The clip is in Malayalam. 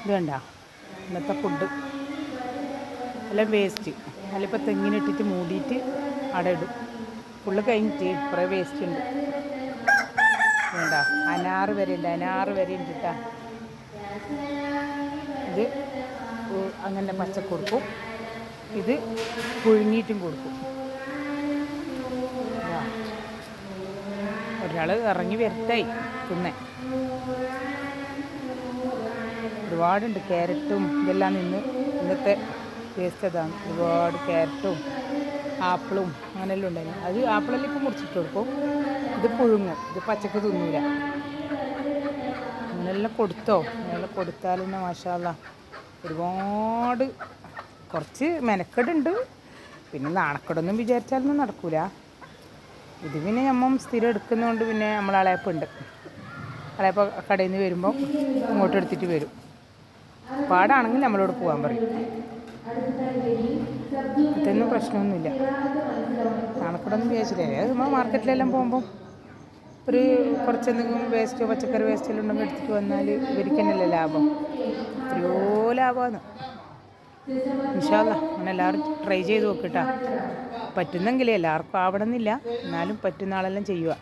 ഇത് വേണ്ട ഇന്നത്തെ ഫുഡ് എല്ലാം വേസ്റ്റ് അതിലിപ്പോൾ തെങ്ങിനിട്ടിട്ട് മൂടിയിട്ട് അവിടെ ഇടും. ഫുള്ള് കഴിഞ്ഞിട്ട് കുറേ വേസ്റ്റ് ഉണ്ട്. വേണ്ട അനാറ് വരെ ഉണ്ട്, അനാറ് വരെ ഉണ്ട് കേട്ടോ. ഇത് അങ്ങനെ പച്ച കൊടുക്കും, ഇത് പുഴുങ്ങിയിട്ടും കൊടുക്കും. ഒരാൾ ഇറങ്ങി വരട്ടായി തിന്നെ. ഒരുപാടുണ്ട് ക്യാരറ്റും ഇതെല്ലാം ഇന്നത്തെ വേസ്റ്റ് അതാണ്. ഒരുപാട് ക്യാരറ്റും ആപ്പിളും അങ്ങനെയെല്ലാം ഉണ്ടായിരുന്നു. അത് ആപ്പിളെല്ലാം ഇപ്പം മുറിച്ചിട്ട് കൊടുക്കും. ഇത് പുഴുങ്ങും, ഇത് പച്ചക്ക് തിന്നൂല. അങ്ങനെയെല്ലാം കൊടുത്തോ, അങ്ങനെയെല്ലാം കൊടുത്താൽ തന്നെ മാഷാ അല്ലാഹ് ഒരുപാട് കുറച്ച് മെനക്കെടുണ്ട്. പിന്നെ നാണക്കെടൊന്നും വിചാരിച്ചാലൊന്നും നടക്കൂല. ഇത് പിന്നെ നമ്മൾ സ്ഥിരം എടുക്കുന്നതുകൊണ്ട് പിന്നെ നമ്മൾ അളയപ്പുണ്ട്. അളയപ്പോൾ കടയിൽ നിന്ന് വരുമ്പോൾ ഇങ്ങോട്ട് എടുത്തിട്ട് വരും. പാടാണെങ്കിൽ നമ്മളോട് പോകാൻ പറയും. അതൊന്നും പ്രശ്നമൊന്നുമില്ല. നാണക്കെടൊന്നും വിചാരിച്ചില്ല. അത് നമ്മൾ മാർക്കറ്റിലെല്ലാം പോകുമ്പം കുറച്ചെന്തെങ്കിലും വേസ്റ്റോ പച്ചക്കറി വേസ്റ്റെല്ലാം ഉണ്ടെങ്കിൽ എടുത്തിട്ട് വന്നാൽ ഇവർക്ക് തന്നെയല്ലേ ലാഭം. എത്രയോ ലാഭമാണ്. ഇൻഷാ അല്ലാഹ് അങ്ങനെ എല്ലാവരും ട്രൈ ചെയ്ത് നോക്കിട്ടാ. പറ്റുന്നെങ്കിലേ എല്ലാവർക്കും ആവണമെന്നില്ല, എന്നാലും പറ്റുന്ന ആളെല്ലാം ചെയ്യുക.